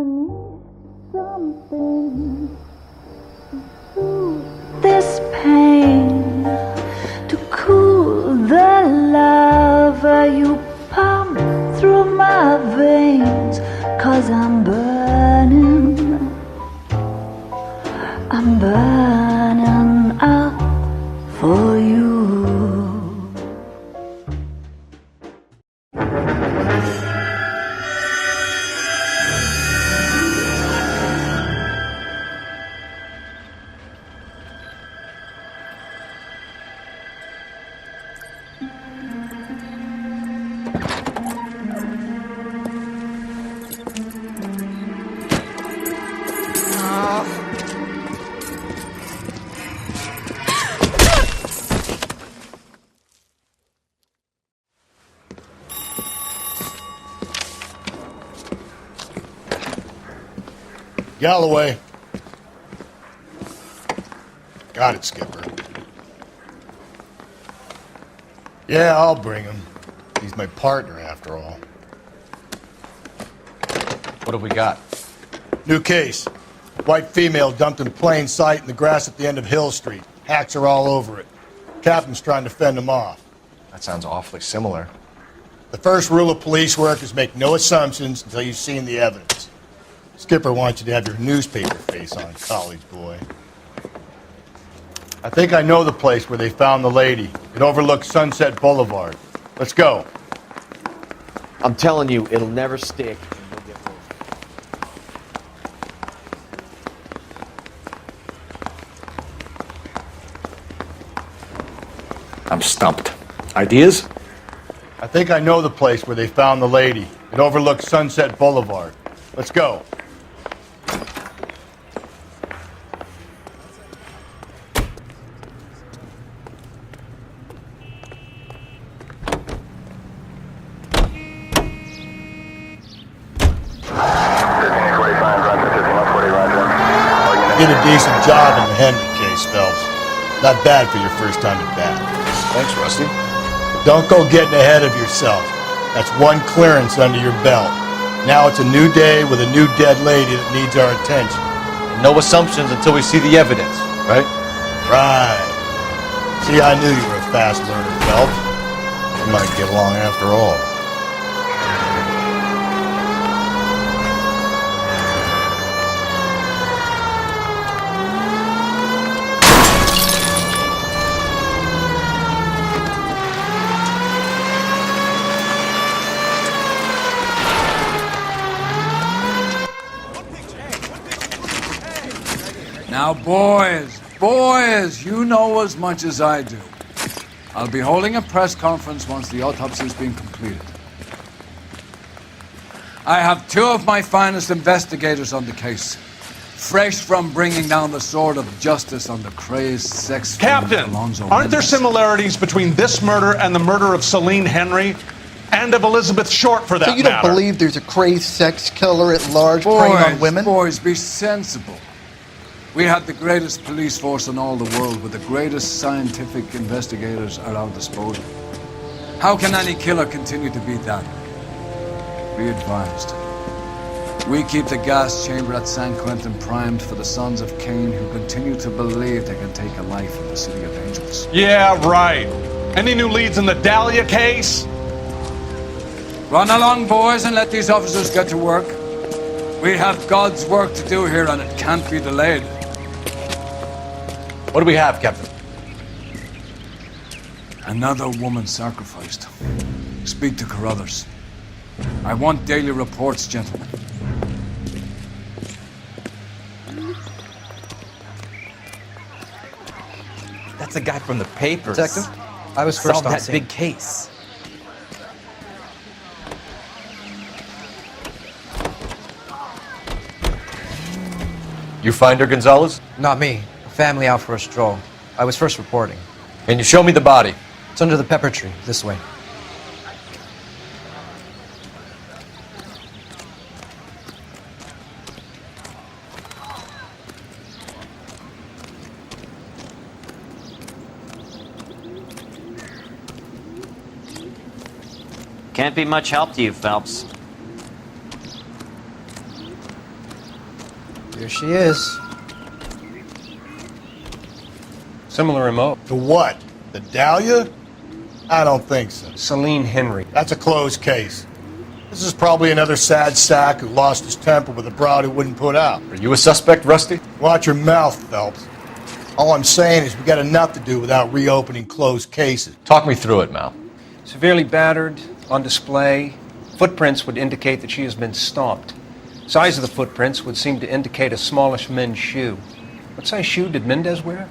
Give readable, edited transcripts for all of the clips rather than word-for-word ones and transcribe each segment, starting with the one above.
need something to soothe this pain, to cool the lava you pump through my veins, 'cause I'm burning up for you. Galloway. Got it, Skipper. Yeah, I'll bring him. He's my partner, after all. What have we got? New case. White female dumped in plain sight in the grass at the end of Hill Street. Hacks are all over it. Captain's trying to fend them off. That sounds awfully similar. The first rule of police work is make no assumptions until you've seen the evidence. Skipper wants you to have your newspaper face on, college boy. I think I know the place where they found the lady. It overlooks Sunset Boulevard. Let's go. I'm telling you, it'll never stick. I'm stumped. Ideas? I think I know the place where they found the lady. It overlooks Sunset Boulevard. Let's go. Did a decent job in the Henry case, Phelps. Not bad for your first time at bat. Thanks, Rusty. Don't go getting ahead of yourself. That's one clearance under your belt. Now it's a new day with a new dead lady that needs our attention. And no assumptions until we see the evidence, right? Right. See, I knew you were a fast learner, Phelps. We might get along after all. Now, boys, you know as much as I do. I'll be holding a press conference once the autopsy's been completed. I have two of my finest investigators on the case, fresh from bringing down the sword of justice on the crazed sex Captain, Alonzo aren't there Mendez. similarities between this murder and the murder of Celine Henry? And of Elizabeth Short, for that So you don't matter? believe there's a crazed sex killer at large preying on women? Boys, be sensible. We have the greatest police force in all the world with the greatest scientific investigators at our disposal. How can any killer continue to be that? Be advised. We keep the gas chamber at San Quentin primed for the sons of Cain who continue to believe they can take a life in the City of Angels. Yeah, right. Any new leads in the Dahlia case? Run along, boys, and let these officers get to work. We have God's work to do here, and it can't be delayed. What do we have, Captain? Another woman sacrificed. Speak to Carruthers. I want daily reports, gentlemen. That's the guy from the papers. Detective, I was first Solved on that scene. big case. You find her, Gonzalez? Not me. Family out for a stroll. I was first reporting. Can you show me the body? It's under the pepper tree, this way. Can't be much help to you, Phelps. Here she is. Similar MO. To what? The Dahlia? I don't think so. Celine Henry. That's a closed case. This is probably another sad sack who lost his temper with a broad who wouldn't put out. Are you a suspect, Rusty? Watch your mouth, Phelps. All I'm saying is we got enough to do without reopening closed cases. Talk me through it, Mal. Severely battered, on display. Footprints would indicate that she has been stomped. Size of the footprints would seem to indicate a smallish men's shoe. What size shoe did Mendez wear?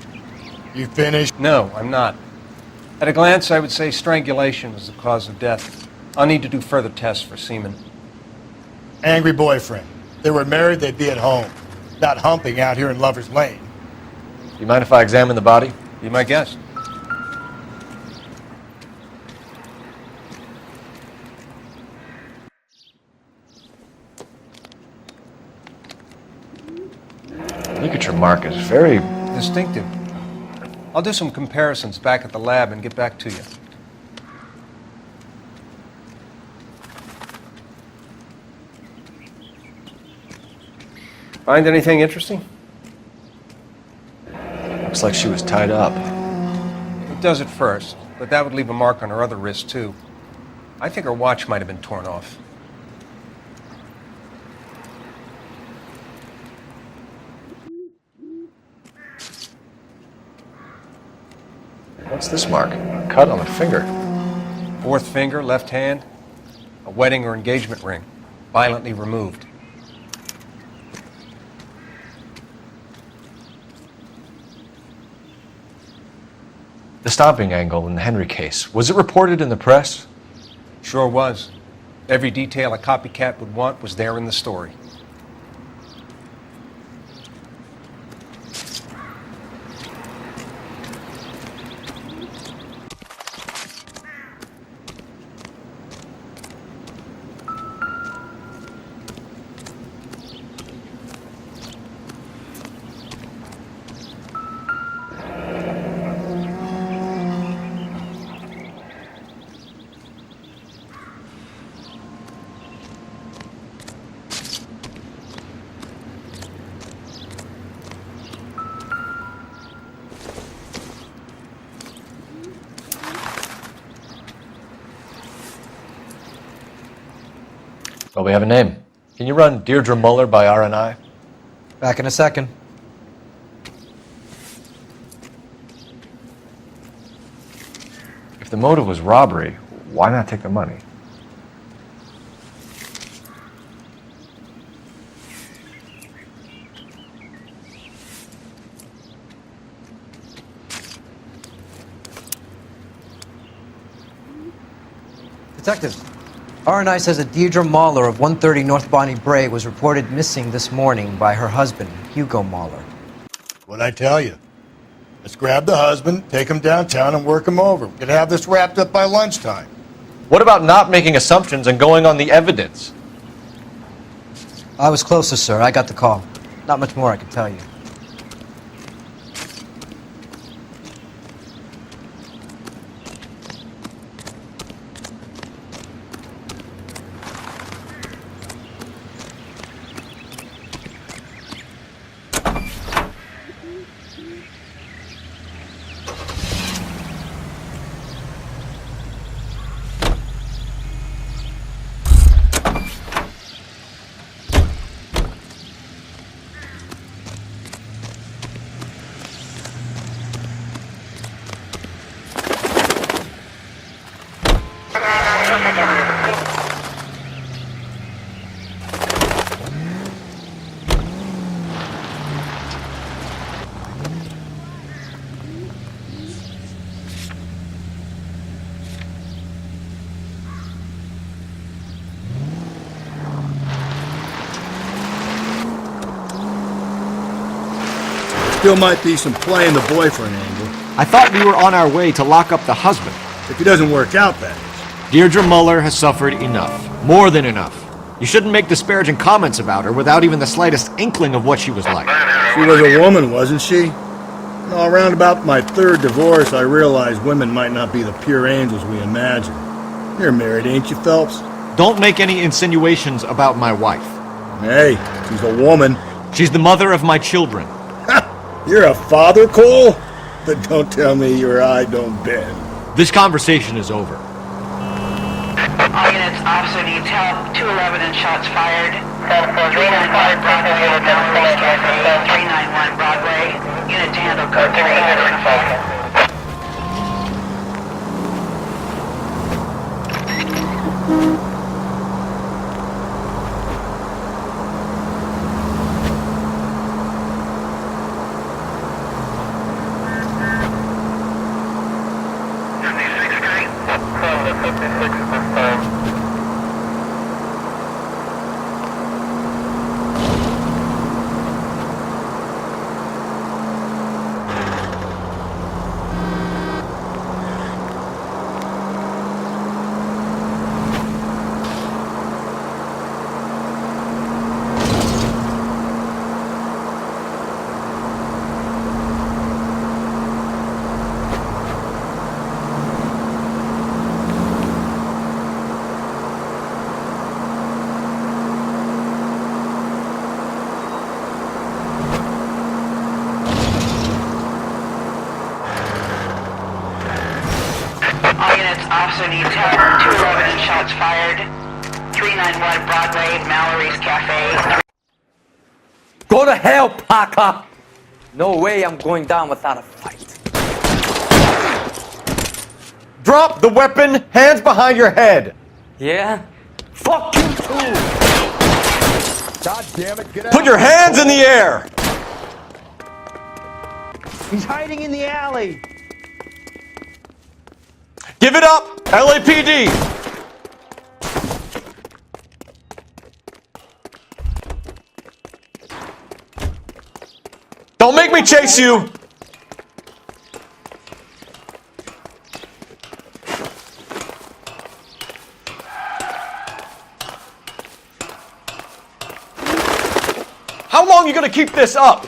You finished? No, I'm not. At a glance, I would say strangulation was the cause of death. I'll need to do further tests for semen. Angry boyfriend. If they were married, they'd be at home. Not humping out here in Lover's Lane. Do you mind if I examine the body? Be my guest. Ligature mark is very... Distinctive. I'll do some comparisons back at the lab and get back to you. Find anything interesting? Looks like she was tied up. It does at first, but that would leave a mark on her other wrist, too. I think her watch might have been torn off. What's this mark? A cut on the finger. Fourth finger, left hand. A wedding or engagement ring. Violently removed. The stomping angle in the Henry case, was it reported in the press? Sure was. Every detail a copycat would want was there in the story. Well, we have a name. Can you run Deirdre Muller by RNI? Back in a second. If the motive was robbery, why not take the money? Detective, RNI says that Deirdre Mahler of 130 North Bonnie Bray was reported missing this morning by her husband, Hugo Mahler. What'd I tell you? Let's grab the husband, take him downtown, and work him over. We could have this wrapped up by lunchtime. What about not making assumptions and going on the evidence? I was closest, sir. I got the call. Not much more I can tell you. Still might be some play in the boyfriend angle. I thought we were on our way to lock up the husband. If he doesn't work out, that is. Deirdre Muller has suffered enough. More than enough. You shouldn't make disparaging comments about her without even the slightest inkling of what she was like. She was a woman, wasn't she? Well, around about my third divorce, I realized women might not be the pure angels we imagine. You're married, ain't you, Phelps? Don't make any insinuations about my wife. Hey, she's a woman. She's the mother of my children. You're a father, Cole? But don't tell me your eye don't bend. This conversation is over. All units, officer needs help. 211 and shots fired. 391 Broadway, Mallory's Cafe. 391 Broadway. Unit to handle code 3, identify. Officer needs help. 211 and shots fired. 391 Broadway, Mallory's Cafe. Go to hell, Parker! No way I'm going down without a fight. Drop the weapon, hands behind your head. Yeah? Fuck you too! God damn it, get out. Put your hands in the air. He's hiding in the alley. Give it up, LAPD. Don't make me chase you. How long are you gonna keep this up?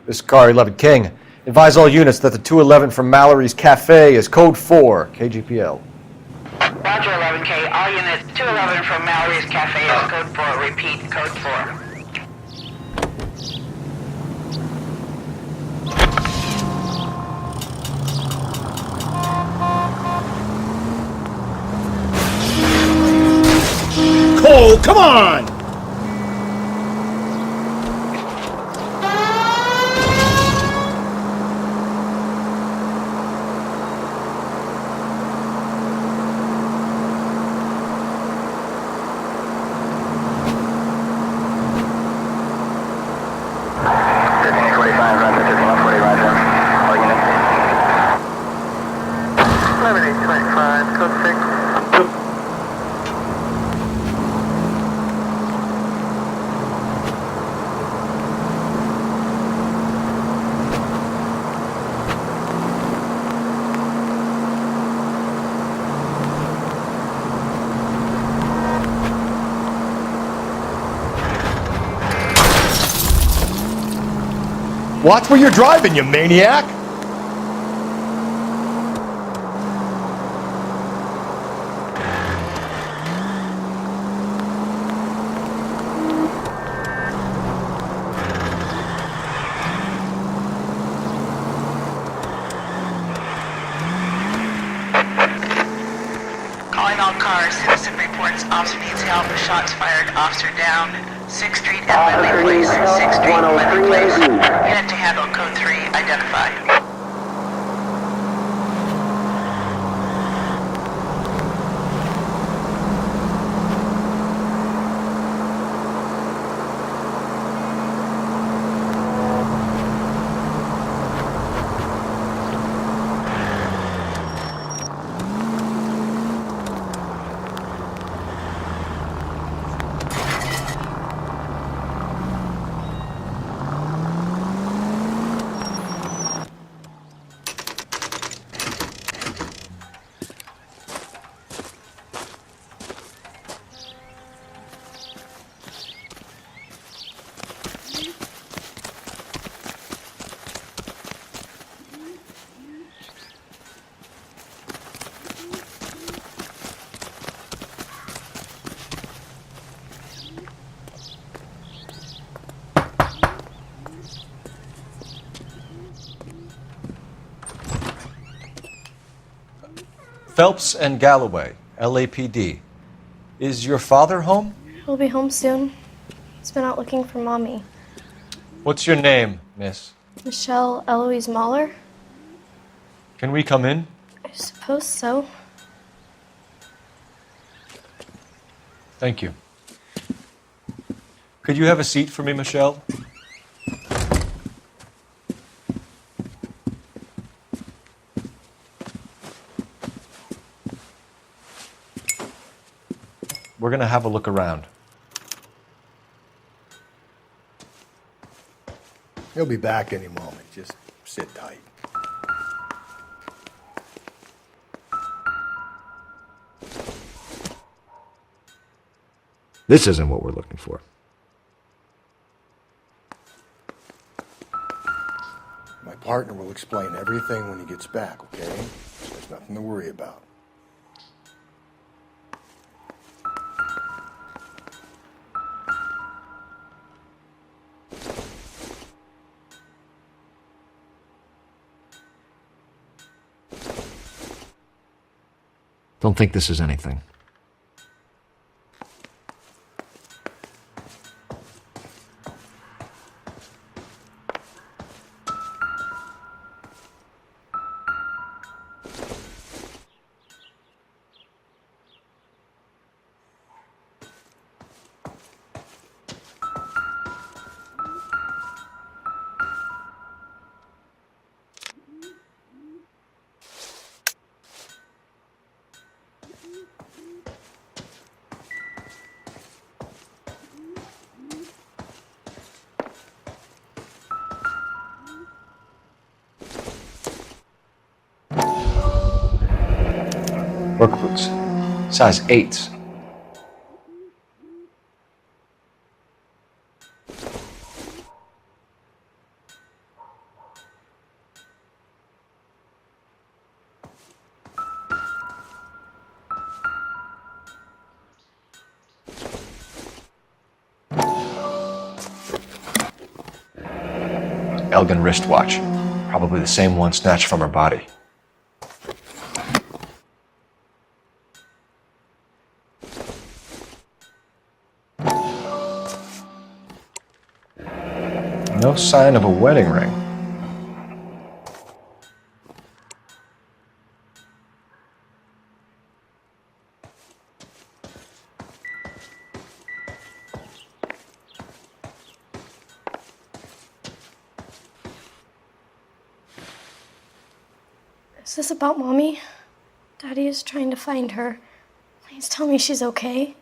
This is Car 11 King. Advise all units that the 211 from Mallory's Cafe is code 4, KGPL. Roger 11K. All units, 211 from Mallory's Cafe is code 4. Repeat, code 4. Cole, come on! Watch where you're driving, you maniac! Calling all cars. Citizen reports officer needs help. Shots fired. Officer down. 6th Street and Lindley Place. 6th Street and Lindley Place. Unit to handle code 3. Identify. Phelps and Galloway, LAPD. Is your father home? He'll be home soon. He's been out looking for Mommy. What's your name, miss? Michelle Eloise Mahler? Can we come in? I suppose so. Thank you. Could you have a seat for me, Michelle? We're going to have a look around. He'll be back any moment. Just sit tight. This isn't what we're looking for. My partner will explain everything when he gets back, okay? There's nothing to worry about. Don't think this is anything. Work boots. Size 8s. Elgin wristwatch. Probably the same one snatched from her body. No sign of a wedding ring. Is this about Mommy? Daddy is trying to find her. Please tell me she's okay.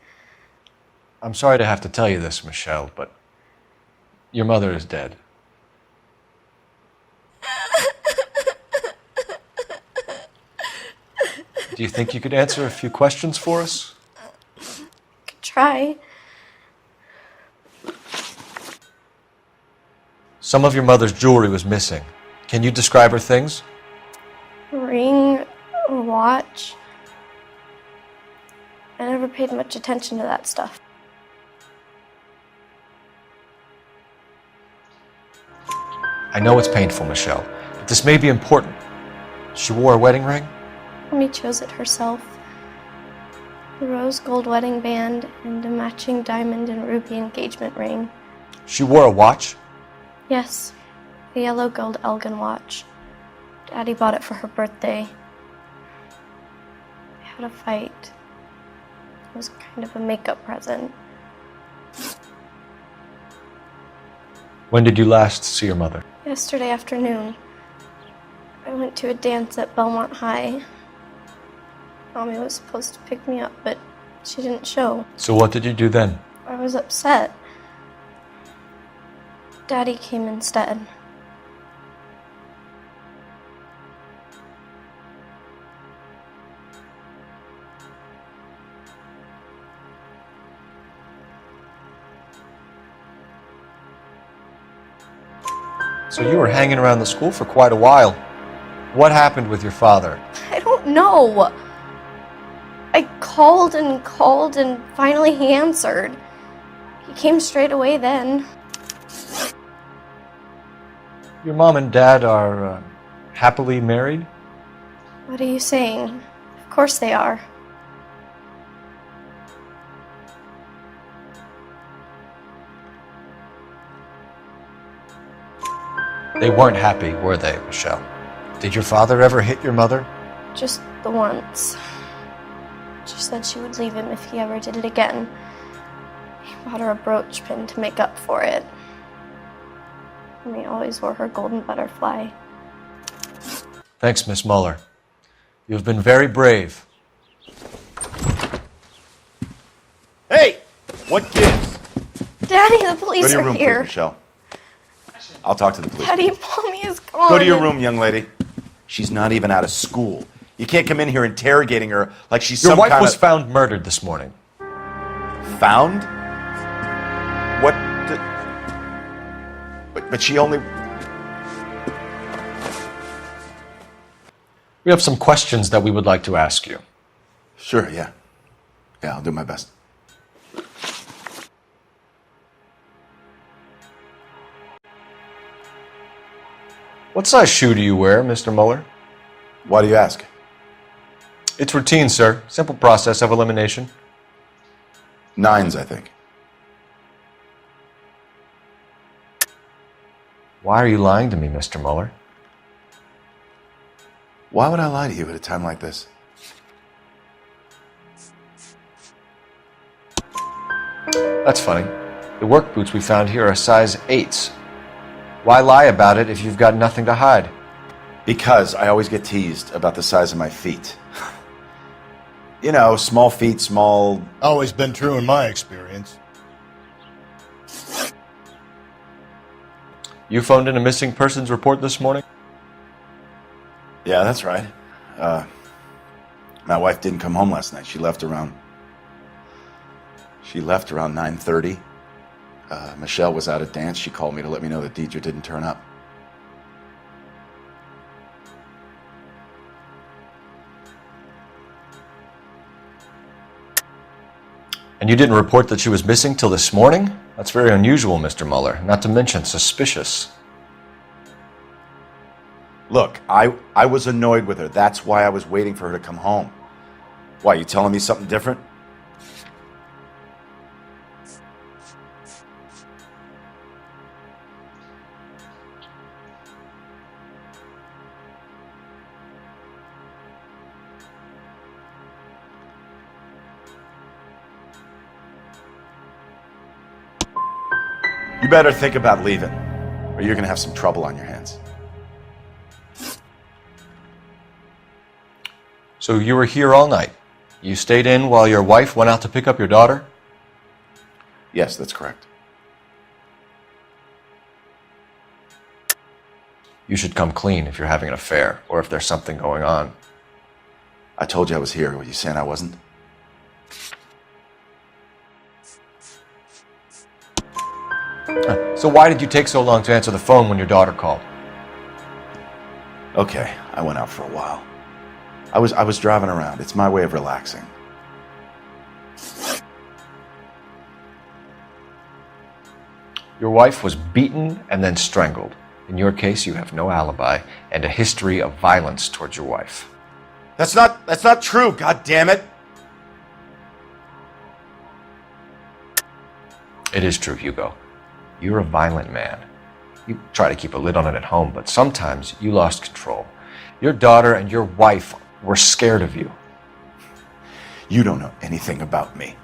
I'm sorry to have to tell you this, Michelle, but your mother is dead. Do you think you could answer a few questions for us? Could try. Some of your mother's jewelry was missing. Can you describe her things? A ring, a watch. I never paid much attention to that stuff. I know it's painful, Michelle, but this may be important. She wore a wedding ring? Mommy chose it herself. A rose gold wedding band and a matching diamond and ruby engagement ring. She wore a watch? Yes, a yellow gold Elgin watch. Daddy bought it for her birthday. I had a fight. It was kind of a makeup present. When did you last see your mother? Yesterday afternoon, I went to a dance at Belmont High. Mommy was supposed to pick me up, but she didn't show. So what did you do then? I was upset. Daddy came instead. So you were hanging around the school for quite a while. What happened with your father? I don't know. I called and finally he answered. He came straight away then. Your mom and dad are happily married? What are you saying? Of course they are. They weren't happy, were they, Michelle? Did your father ever hit your mother? Just the once. She said she would leave him if he ever did it again. He bought her a brooch pin to make up for it. And he always wore her golden butterfly. Thanks, Miss Muller. You've been very brave. Hey! What gives? Daddy, the police Go to your are room, here. please, Michelle. I'll talk to the police. Daddy, Mommy is gone. Go to your room, young lady. She's not even out of school. You can't come in here interrogating her like she's Your some wife kind was of... found murdered this morning. Found? What? But she only... We have some questions that we would like to ask you. Sure, yeah. Yeah, I'll do my best. What size shoe do you wear, Mr. Muller? Why do you ask? It's routine, sir. Simple process of elimination. 9s, I think. Why are you lying to me, Mr. Muller? Why would I lie to you at a time like this? That's funny. The work boots we found here are size 8s. Why lie about it if you've got nothing to hide? Because I always get teased about the size of my feet. You know, small feet, small... Always been true in my experience. You phoned in a missing persons report this morning? Yeah, that's right. My wife didn't come home last night. She left around 9:30. Michelle was out at dance. She called me to let me know that Deidre didn't turn up. And you didn't report that she was missing till this morning? That's very unusual, Mr. Muller. Not to mention suspicious. Look, I was annoyed with her. That's why I was waiting for her to come home. Why, you telling me something different? You better think about leaving, or you're going to have some trouble on your hands. So you were here all night? You stayed in while your wife went out to pick up your daughter? Yes, that's correct. You should come clean if you're having an affair, or if there's something going on. I told you I was here. Were you saying I wasn't? So why did you take so long to answer the phone when your daughter called? Okay, I went out for a while. I was driving around. It's my way of relaxing. Your wife was beaten and then strangled. In your case, you have no alibi and a history of violence towards your wife. That's not true, God damn it. It is true, Hugo. You're a violent man. You try to keep a lid on it at home, but sometimes you lost control. Your daughter and your wife were scared of you. You don't know anything about me.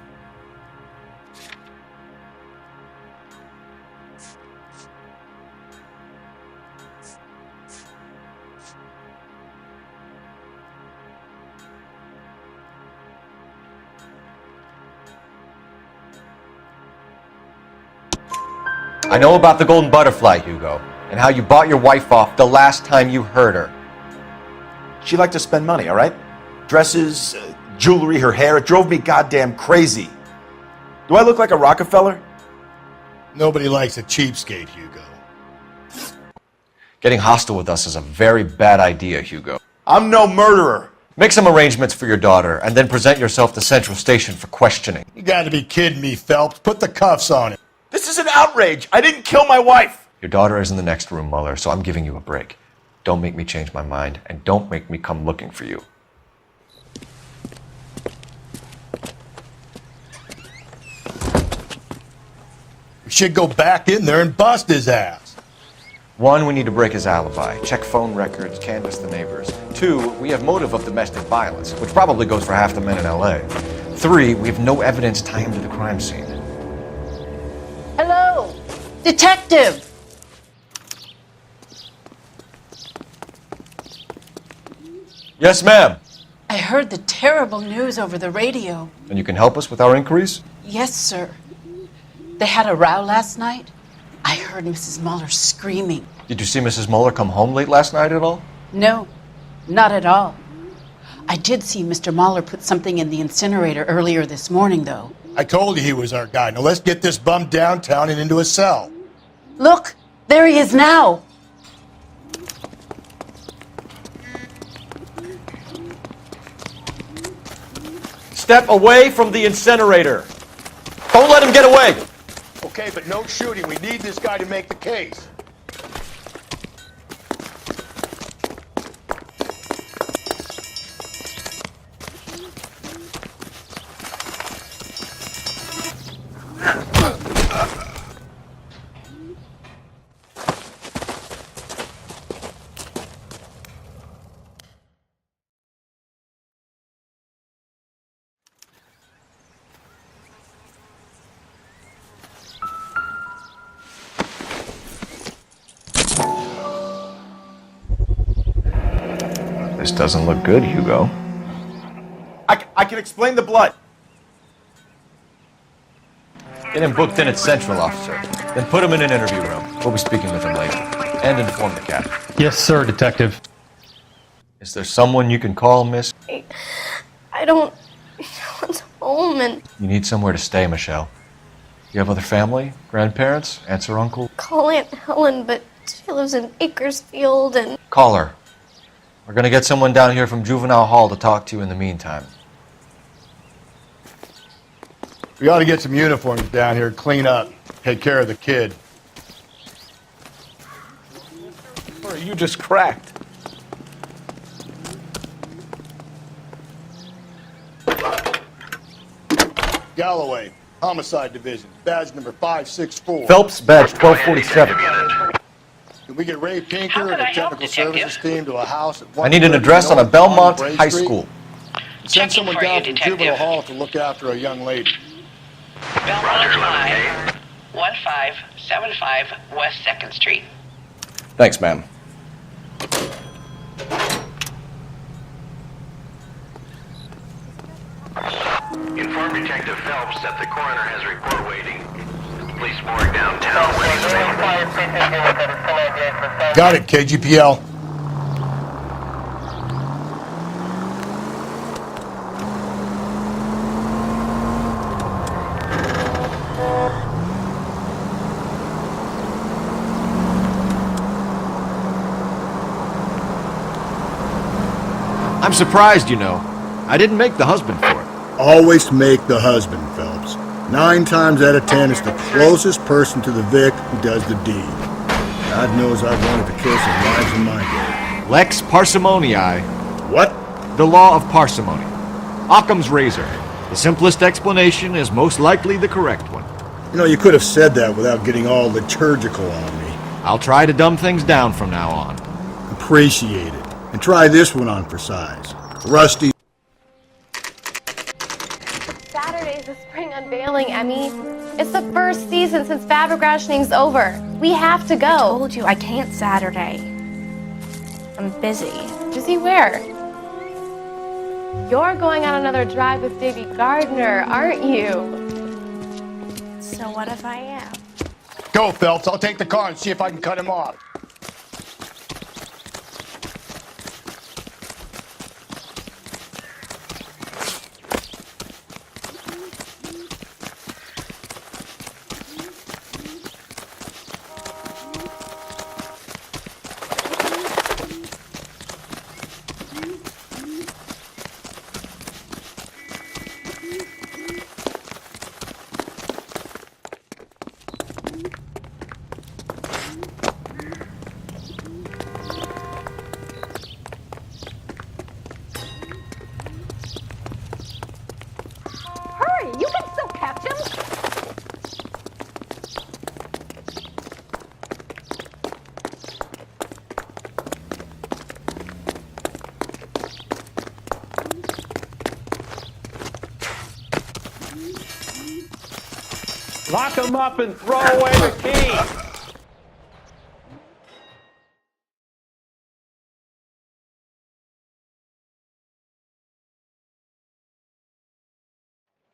I know about the golden butterfly, Hugo, and how you bought your wife off the last time you heard her. She liked to spend money, all right? Dresses, jewelry, her hair. It drove me goddamn crazy. Do I look like a Rockefeller? Nobody likes a cheapskate, Hugo. Getting hostile with us is a very bad idea, Hugo. I'm no murderer. Make some arrangements for your daughter, and then present yourself to Central Station for questioning. You gotta be kidding me, Phelps. Put the cuffs on him. This is an outrage. I didn't kill my wife. Your daughter is in the next room, Muller, so I'm giving you a break. Don't make me change my mind, and don't make me come looking for you. We should go back in there and bust his ass. 1, we need to break his alibi, check phone records, canvass the neighbors. 2, we have motive of domestic violence, which probably goes for half the men in LA. 3, we have no evidence tying him to the crime scene. Hello, detective. Yes, ma'am. I heard the terrible news over the radio. And you can help us with our inquiries? Yes, sir. They had a row last night. I heard Mrs. Muller screaming. Did you see Mrs. Muller come home late last night at all? No, not at all. I did see Mr. Muller put something in the incinerator earlier this morning, though. I told you he was our guy. Now let's get this bum downtown and into a cell. Look, there he is now. Step away from the incinerator. Don't let him get away. Okay, but no shooting. We need this guy to make the case. This doesn't look good, Hugo. I can explain the blood. Get him booked in at Central, officer. Then put him in an interview room. We'll be speaking with him later. And inform the captain. Yes, sir, Detective. Is there someone you can call, miss? I don't know what's home, and You need somewhere to stay, Michelle. You have other family? Grandparents? Aunts or uncle? call Aunt Helen, but she lives in Bakersfield, and Call her. We're gonna get someone down here from Juvenile Hall to talk to you in the meantime. We ought to get some uniforms down here, clean up, take care of the kid. Or you just cracked. Galloway, Homicide Division, badge number 564. Phelps, badge 1247. Can we get Ray Pinker and the technical services team to a house at I need an address on a Belmont High School. Send someone down from Juvenile Hall to look after a young lady. Belmont High, 1575 West 2nd Street. Thanks, ma'am. Inform Detective Phelps that the coroner has a report waiting. Police morgue downtown. Got it, KGPL. I'm surprised, you know. I didn't make the husband for it. Always make the husband, Phelps. 9 times out of 10, it's the closest person to the Vic who does the deed. God knows I've wanted to kill some wives in my day. Lex parsimoniae. What? The law of parsimony. Occam's razor. The simplest explanation is most likely the correct one. You know, you could have said that without getting all liturgical on me. I'll try to dumb things down from now on. Appreciate it. And try this one on for size. Rusty. Saturday's the spring unveiling, Emmy. It's the first season since fabric rationing's over. We have to go. I told you I can't Saturday. I'm busy. Busy where? You're going on another drive with Davy Gardner, aren't you? So what if I am? Go, Phelps. I'll take the car and see if I can cut him off. Lock him up and throw away the key.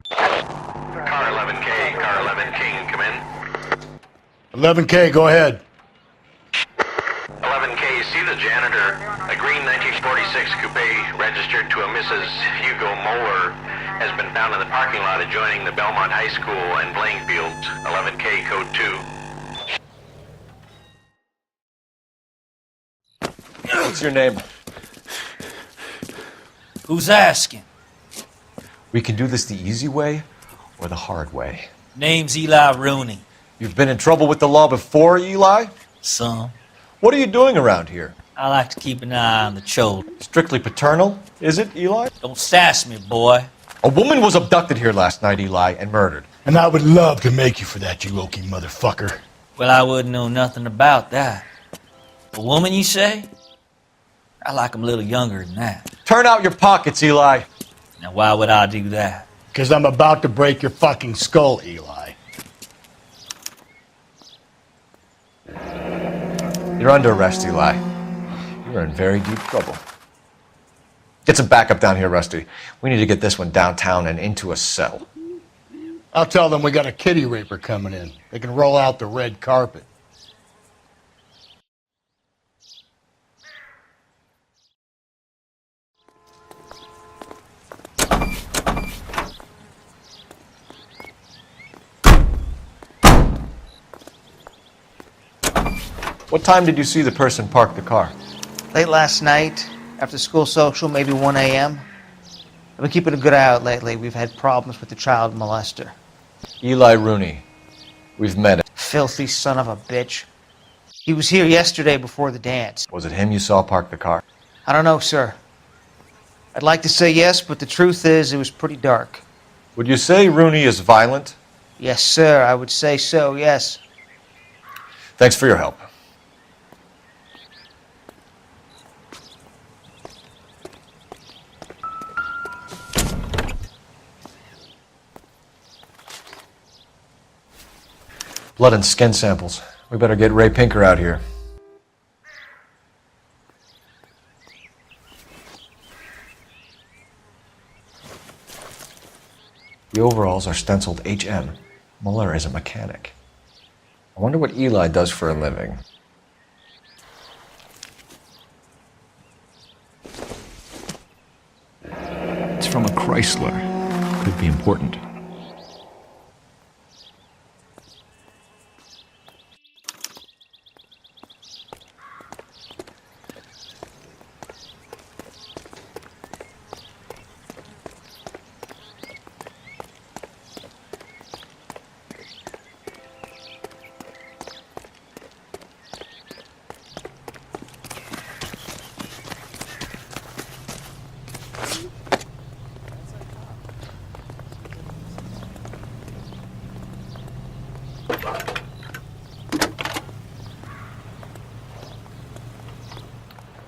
Car 11K, car 11K, come in. 11K, go ahead. 11K, see the janitor. A green 1946 coupe registered to a Mrs. Hugo Moeller has been found in the parking lot adjoining the Belmont High School and playing fields. 11K, code 2. What's your name? Who's asking? We can do this the easy way or the hard way. Name's Eli Rooney. You've been in trouble with the law before, Eli? Some. What are you doing around here? I like to keep an eye on the children. Strictly paternal, is it, Eli? Don't sass me, boy. A woman was abducted here last night, Eli, and murdered. And I would love to make you for that, you Okie motherfucker. Well, I wouldn't know nothing about that. A woman, you say? I like 'em a little younger than that. Turn out your pockets, Eli. Now, why would I do that? Because I'm about to break your fucking skull, Eli. You're under arrest, Eli. You're in very deep trouble. Get some backup down here, Rusty. We need to get this one downtown and into a cell. I'll tell them we got a kitty raper coming in. They can roll out the red carpet. What time did you see the person park the car? Late last night, after school social, maybe 1 a.m. I've been keeping a good eye out lately. We've had problems with the child molester. Eli Rooney. We've met him. Filthy son of a bitch. He was here yesterday before the dance. Was it him you saw park the car? I don't know, sir. I'd like to say yes, but the truth is it was pretty dark. Would you say Rooney is violent? Yes, sir. I would say so, yes. Thanks for your help. Blood and skin samples. We better get Ray Pinker out here. The overalls are stenciled HM. Muller is a mechanic. I wonder what Eli does for a living. It's from a Chrysler. Could be important.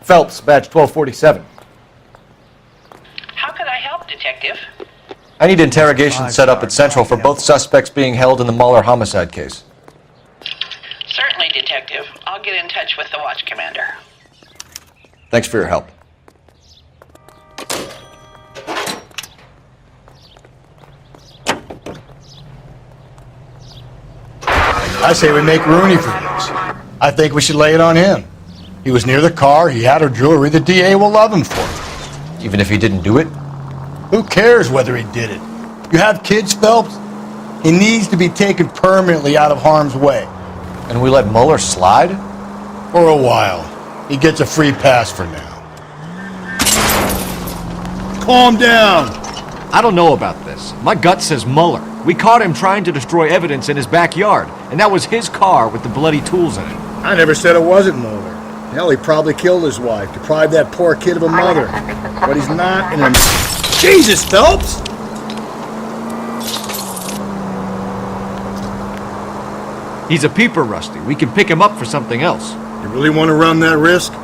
Phelps, badge 1247. How could I help, Detective? I need interrogation set up at Central for both suspects being held in the Muller homicide case. Certainly, Detective. I'll get in touch with the watch commander. Thanks for your help. I say we make Rooney for this. I think we should lay it on him. He was near the car, he had her jewelry, the DA will love him for it. Even if he didn't do it? Who cares whether he did it? You have kids, Phelps? He needs to be taken permanently out of harm's way. And we let Muller slide? For a while. He gets a free pass for now. Calm down! I don't know about this. My gut says Muller. We caught him trying to destroy evidence in his backyard, and that was his car with the bloody tools in it. I never said it wasn't Muller. Hell, he probably killed his wife, deprived that poor kid of a mother. But he's not in a... Jesus, Phelps! He's a peeper, Rusty. We can pick him up for something else. You really want to run that risk?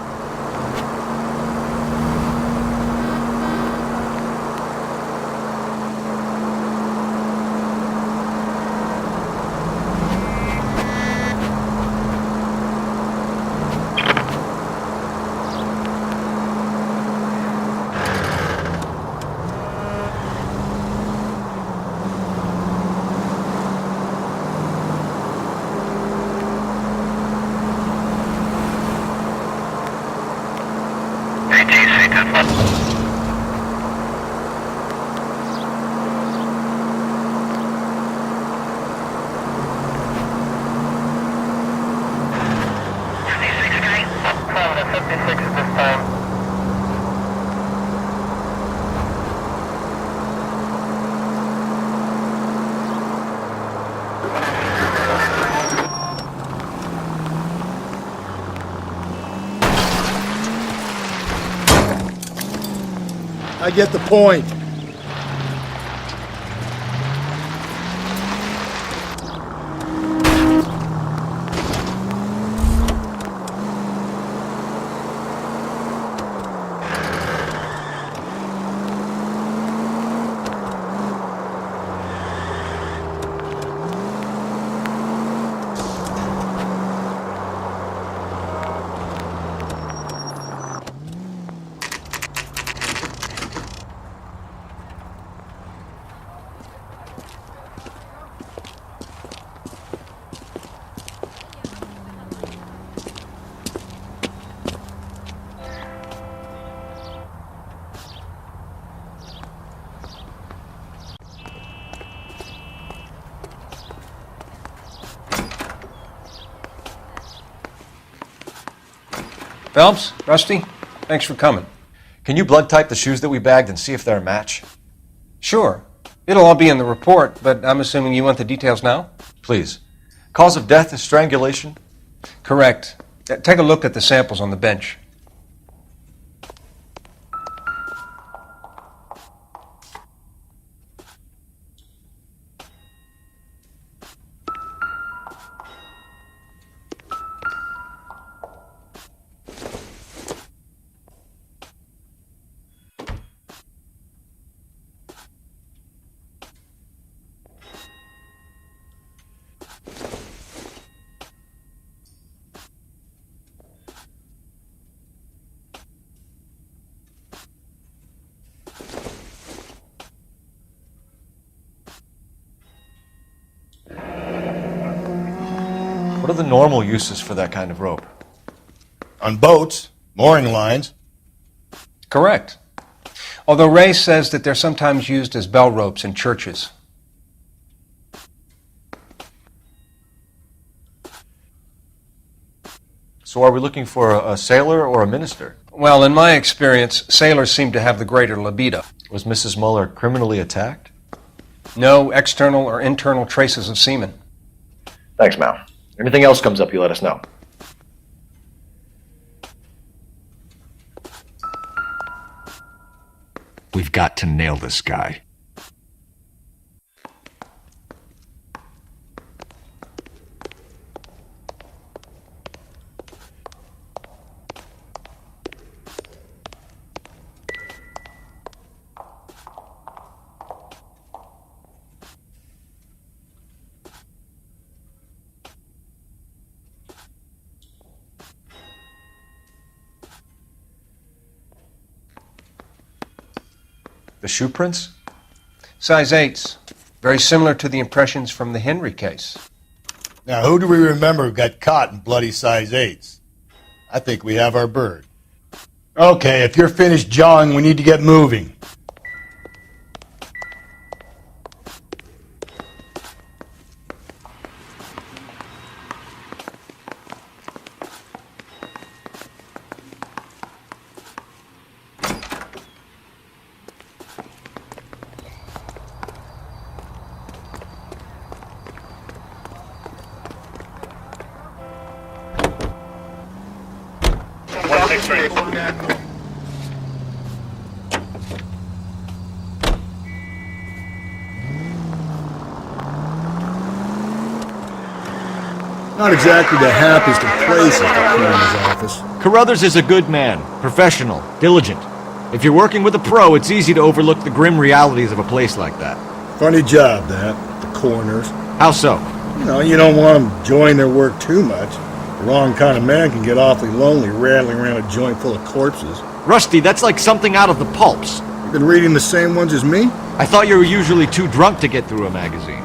I get the point. Phelps, Rusty, thanks for coming. Can you blood type the shoes that we bagged and see if they're a match? Sure. It'll all be in the report, but I'm assuming you want the details now? Please. Cause of death is strangulation? Correct. Take a look at the samples on the bench. What are the normal uses for that kind of rope? On boats, mooring lines. Correct. Although Ray says that they're sometimes used as bell ropes in churches. So are we looking for a sailor or a minister? Well, in my experience, sailors seem to have the greater libido. Was Mrs. Muller criminally attacked? No external or internal traces of semen. Thanks, Mal. Anything else comes up, you let us know. We've got to nail this guy. The shoe prints? Size 8s. Very similar to the impressions from the Henry case. Now, who do we remember got caught in bloody size 8s? I think we have our bird. Okay, if you're finished jawing, we need to get moving. Not exactly the happiest of places, the coroner's office. Carruthers is a good man, professional, diligent. If you're working with a pro, it's easy to overlook the grim realities of a place like that. Funny job, that, the coroners. How so? You know, you don't want them enjoying their work too much. The wrong kind of man can get awfully lonely rattling around a joint full of corpses. Rusty, that's like something out of the pulps. You been reading the same ones as me? I thought you were usually too drunk to get through a magazine.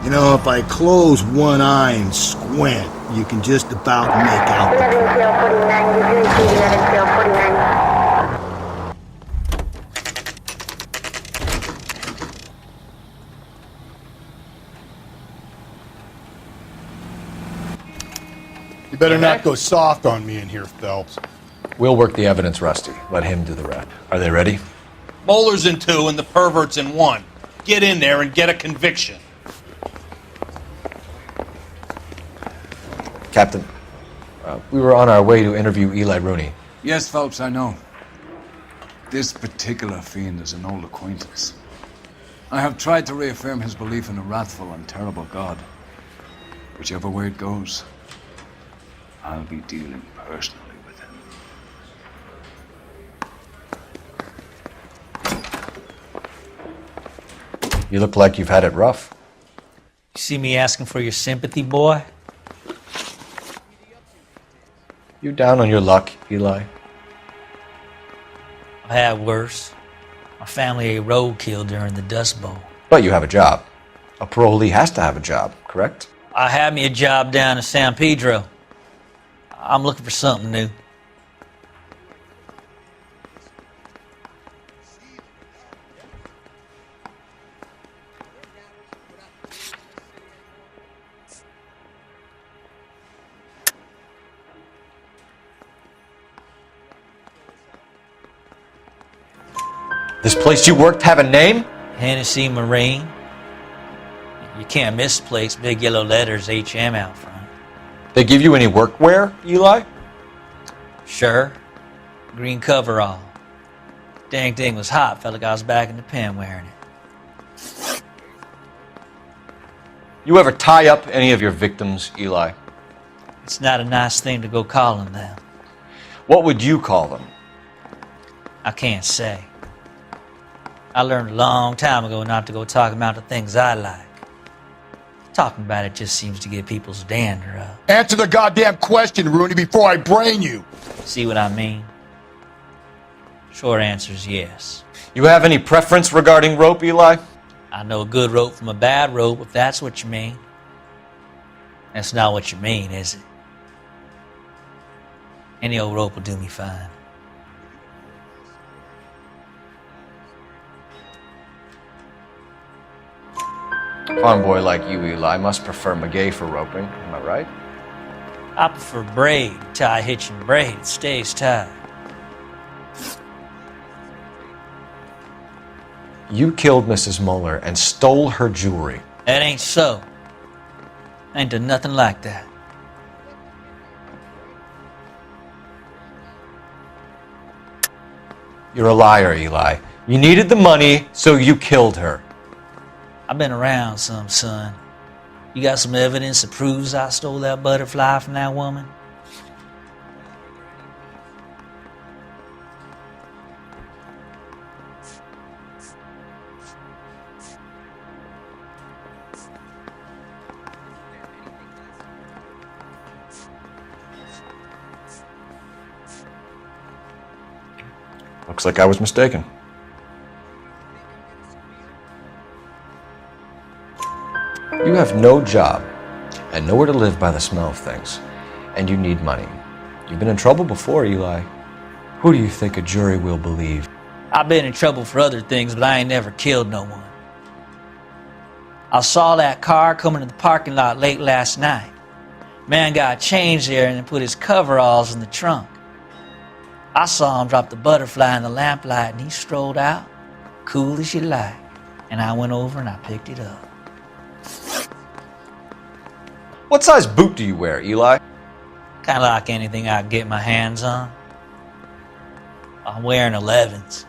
You know, if I close one eye and squint, you can just about make out the You better not go soft on me in here, Phelps. We'll work the evidence, Rusty. Let him do the rest. Are they ready? Moeller's in 2 and the pervert's in 1. Get in there and get a conviction. Captain, we were on our way to interview Eli Rooney. Yes, Phelps, I know. This particular fiend is an old acquaintance. I have tried to reaffirm his belief in a wrathful and terrible God. Whichever way it goes, I'll be dealing personally with him. You look like you've had it rough. You see me asking for your sympathy, boy? You down on your luck, Eli? I've had worse. My family ate roadkill during the Dust Bowl. But you have a job. A parolee has to have a job, correct? I had me a job down in San Pedro. I'm looking for something new. This place you worked have a name? Hennessy Marine. You can't miss the place. Big yellow letters, HM out front. They give you any workwear, Eli? Sure. Green coverall. Dang thing was hot. Felt like I was back in the pen wearing it. You ever tie up any of your victims, Eli? It's not a nice thing to go calling them. What would you call them? I can't say. I learned a long time ago not to go talking about the things I like. Talking about it just seems to get people's dander up. Answer the goddamn question, Rooney, before I brain you. See what I mean? Short answer is yes. You have any preference regarding rope, Eli? I know a good rope from a bad rope, if that's what you mean. That's not what you mean, is it? Any old rope will do me fine. A farm boy like you, Eli, must prefer maguey for roping. Am I right? I prefer braid, tie, hitch, and braid. It stays tied. You killed Mrs. Muller and stole her jewelry. That ain't so. I ain't done nothing like that. You're a liar, Eli. You needed the money, so you killed her. I've been around some, son. You got some evidence that proves I stole that butterfly from that woman? Looks like I was mistaken. You have no job and nowhere to live by the smell of things, and you need money. You've been in trouble before, Eli. Who do you think a jury will believe? I've been in trouble for other things, but I ain't never killed no one. I saw that car coming to the parking lot late last night. Man got changed there and then put his coveralls in the trunk. I saw him drop the butterfly in the lamplight and he strolled out, cool as you like. And I went over and I picked it up. What size boot do you wear, Eli? Kind of like anything I can get my hands on. I'm wearing 11s.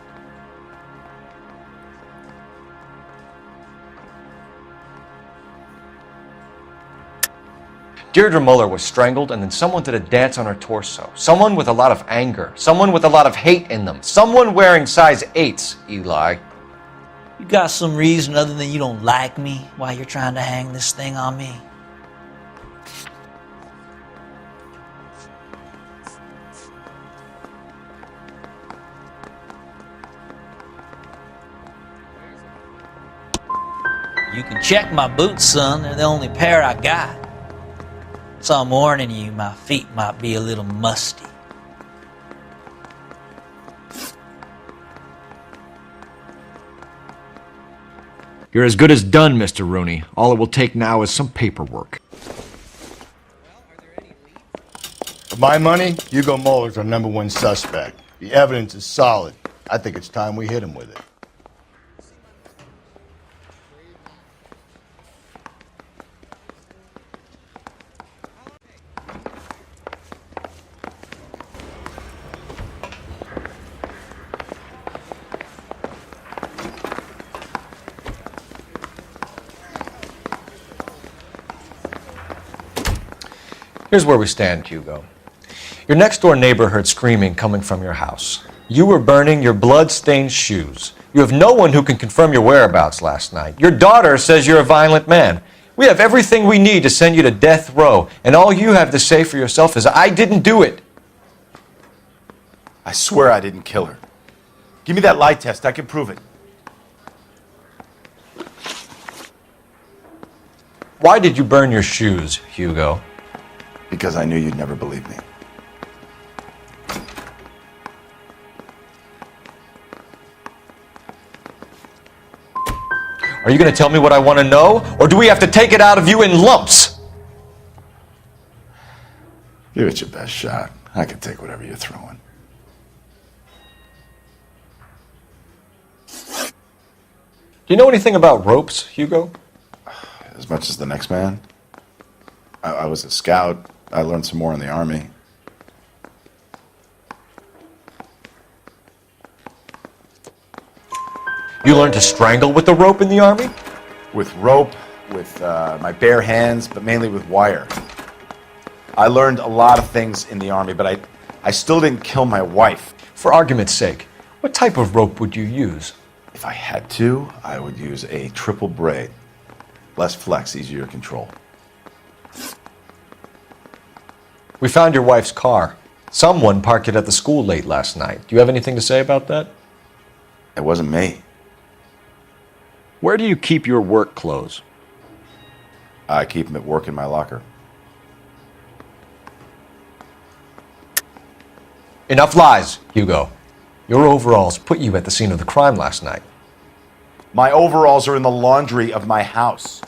Deirdre Muller was strangled and then someone did a dance on her torso. Someone with a lot of anger. Someone with a lot of hate in them. Someone wearing size 8s, Eli. You got some reason other than you don't like me why you're trying to hang this thing on me? You can check my boots, son. They're the only pair I got. So I'm warning you, my feet might be a little musty. You're as good as done, Mr. Rooney. All it will take now is some paperwork. For my money, Hugo Muller's our #1 suspect. The evidence is solid. I think it's time we hit him with it. Here's where we stand, Hugo. Your next-door neighbor heard screaming coming from your house. You were burning your blood-stained shoes. You have no one who can confirm your whereabouts last night. Your daughter says you're a violent man. We have everything we need to send you to death row, and all you have to say for yourself is, I didn't do it. I swear I didn't kill her. Give me that lie test. I can prove it. Why did you burn your shoes, Hugo? Because I knew you'd never believe me. Are you going to tell me what I want to know, or do we have to take it out of you in lumps? Give it your best shot. I can take whatever you're throwing. Do you know anything about ropes, Hugo? As much as the next man. I was a scout. I learned some more in the Army. You learned to strangle with the rope in the Army? With rope, with my bare hands, but mainly with wire. I learned a lot of things in the Army, but I still didn't kill my wife. For argument's sake, what type of rope would you use? If I had to, I would use a triple braid. Less flex, easier to control. We found your wife's car. Someone parked it at the school late last night. Do you have anything to say about that? It wasn't me. Where do you keep your work clothes? I keep them at work in my locker. Enough lies, Hugo. Your overalls put you at the scene of the crime last night. My overalls are in the laundry of my house.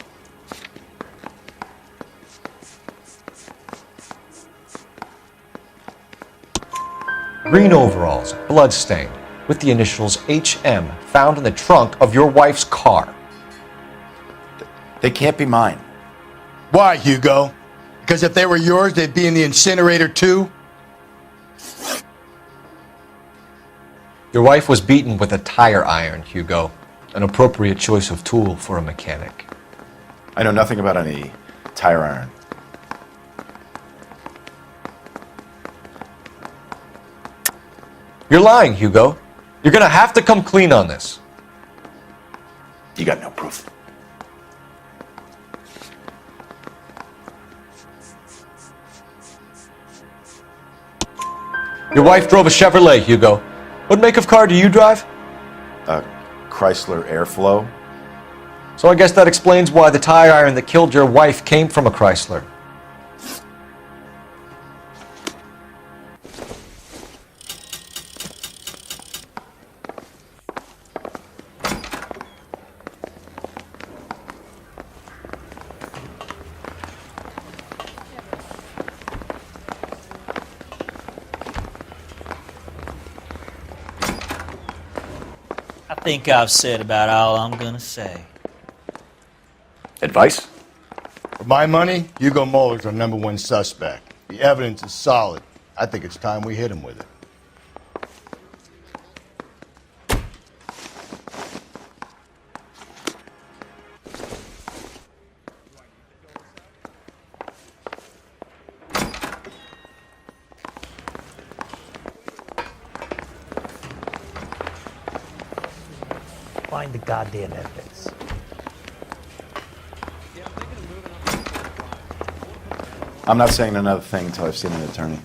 Green overalls, bloodstained, with the initials HM found in the trunk of your wife's car. They can't be mine. Why, Hugo? Because if they were yours, they'd be in the incinerator too? Your wife was beaten with a tire iron, Hugo. An appropriate choice of tool for a mechanic. I know nothing about any tire iron. You're lying, Hugo. You're gonna have to come clean on this. You got no proof. Your wife drove a Chevrolet, Hugo. What make of car do you drive? A Chrysler Airflow. So I guess that explains why the tire iron that killed your wife came from a Chrysler. I think I've said about all I'm gonna say. Advice? For my money, Hugo Muller's our #1 suspect. The evidence is solid. I think it's time we hit him with it. Find the goddamn evidence. I'm not saying another thing until I've seen an attorney.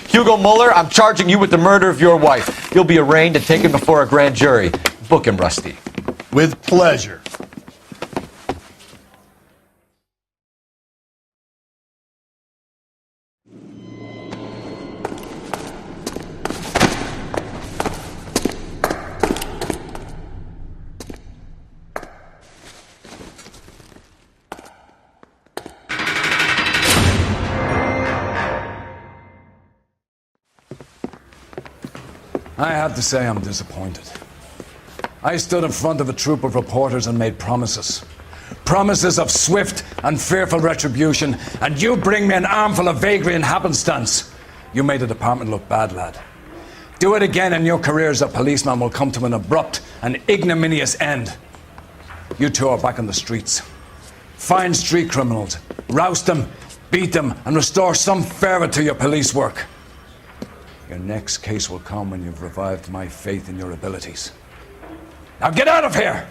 Hugo Muller, I'm charging you with the murder of your wife. You'll be arraigned and taken before a grand jury. Book him, Rusty. With pleasure. I have to say I'm disappointed. I stood in front of a troop of reporters and made promises. Promises of swift and fearful retribution, and you bring me an armful of vagary and happenstance. You made the department look bad, lad. Do it again and your career as a policeman will come to an abrupt and ignominious end. You two are back on the streets. Find street criminals, roust them, beat them, and restore some fervor to your police work. Your next case will come when you've revived my faith in your abilities. Now get out of here!